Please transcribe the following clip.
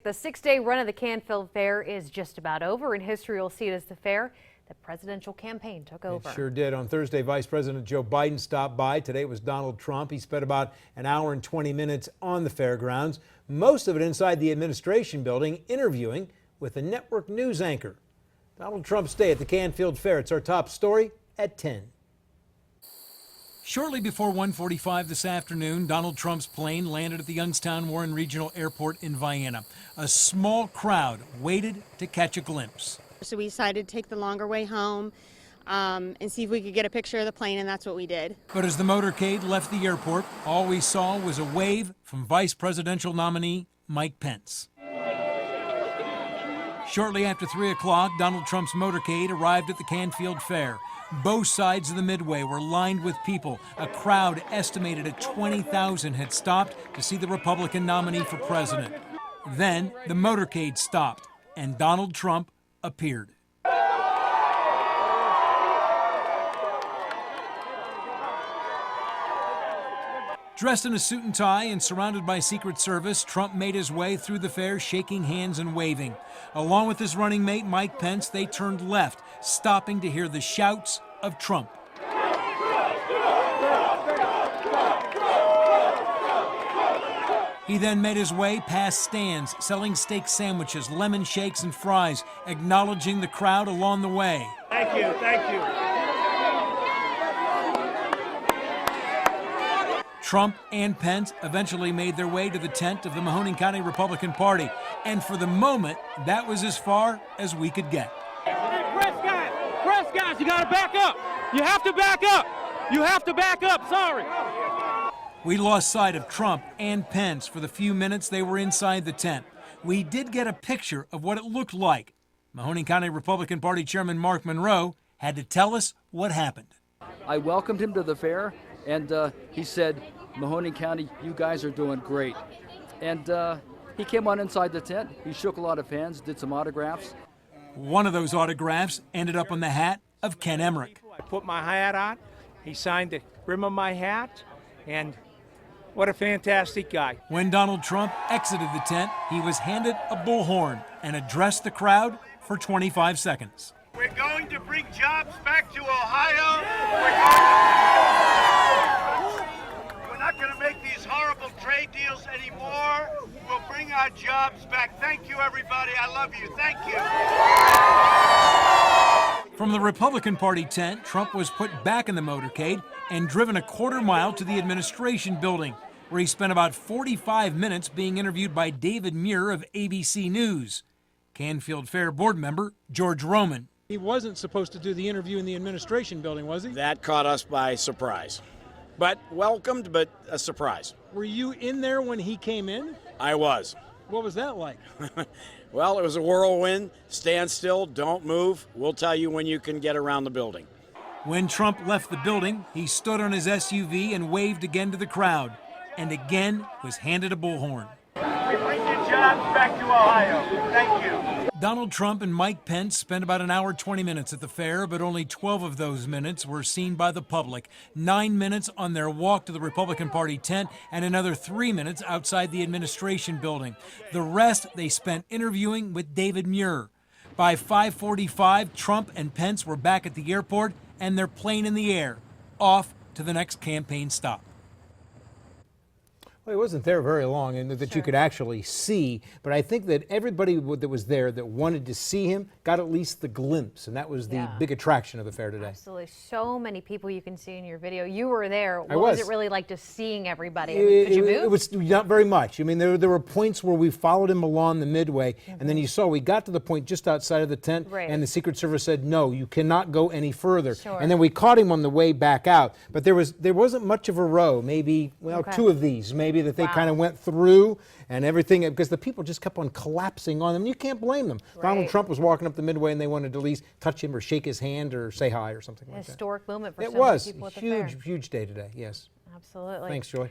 The 6-day run of the Canfield Fair is just about over, and history will see it as the fair the presidential campaign took over. It sure did. On Thursday, Vice President Joe Biden stopped by. Today it was Donald Trump. He spent about an hour and 20 minutes on the fairgrounds, most of it inside the administration building, interviewing with a network news anchor. Donald Trump's stay at the Canfield Fair. It's our top story at 10. Shortly before 1:45 this afternoon, Donald Trump's plane landed at the Youngstown Warren Regional Airport in Vienna. A small crowd waited to catch a glimpse. So we decided to take the longer way home and see if we could get a picture of the plane, and that's what we did. But as the motorcade left the airport, all we saw was a wave from vice presidential nominee Mike Pence. Shortly after 3 o'clock, Donald Trump's motorcade arrived at the Canfield Fair. Both sides of the midway were lined with people. A crowd estimated at 20,000 had stopped to see the Republican nominee for president. Then the motorcade stopped, and Donald Trump appeared. Dressed in a suit and tie and surrounded by Secret Service, Trump made his way through the fair, shaking hands and waving. Along with his running mate, Mike Pence, they turned left, stopping to hear the shouts of Trump. He then made his way past stands selling steak sandwiches, lemon shakes, and fries, acknowledging the crowd along the way. Thank you, thank you. Trump and Pence eventually made their way to the tent of the Mahoning County Republican Party, and for the moment, that was as far as we could get. Hey, press guys, you gotta back up. You have to back up. You have to back up, sorry. We lost sight of Trump and Pence for the few minutes they were inside the tent. We did get a picture of what it looked like. Mahoning County Republican Party Chairman Mark Monroe had to tell us what happened. I welcomed him to the fair, and he said, "Mahoning County, you guys are doing great." And he came on inside the tent. He shook a lot of hands, did some autographs. One of those autographs ended up on the hat of Ken Emmerich. I put my hat on. He signed the rim of my hat, and what a fantastic guy. When Donald Trump exited the tent, he was handed a bullhorn and addressed the crowd for 25 seconds. We're going to bring jobs back to Ohio. We're not going to make these horrible trade deals anymore. We'll bring our jobs back. Thank you, everybody. I love you. Thank you. From the Republican Party tent, Trump was put back in the motorcade and driven a quarter-mile to the administration building, where he spent about 45 minutes being interviewed by David Muir of ABC News. Canfield Fair board member George Roman. He wasn't supposed to do the interview in the administration building, was he? That caught us by surprise. But welcomed, but a surprise. Were you in there when he came in? I was. What was that like? Well, it was a whirlwind. Stand still, don't move. We'll tell you when you can get around the building. When Trump left the building, he stood on his SUV and waved again to the crowd, and again was handed a bullhorn. We bring your jobs back to Ohio. Thank you. Donald Trump and Mike Pence spent about an hour 20 minutes at the fair, but only 12 of those minutes were seen by the public. 9 minutes on their walk to the Republican Party tent and another 3 minutes outside the administration building. The rest they spent interviewing with David Muir. By 5:45, Trump and Pence were back at the airport and their plane in the air, off to the next campaign stop. Well, he wasn't there very long, and that you could actually see. But I think that everybody that was there that wanted to see him got at least the glimpse, and that was the big attraction of the fair today. Absolutely. So many people you can see in your video. You were there. I What was it was. really like just seeing everybody? I mean, could you move? It was not very much. I mean, there were points where we followed him along the midway, and then you saw we got to the point just outside of the tent, and the Secret Service said, no, you cannot go any further. And then we caught him on the way back out. But there wasn't much of a row, maybe, well, 2 of these, maybe, that they kind of went through and everything, because the people just kept on collapsing on them. You can't blame them. Donald Trump was walking up the midway, and they wanted to at least touch him or shake his hand or say hi or something like that. Historic moment for It so many was people at the huge, fair. huge day today, yes. Absolutely. Thanks, Joy.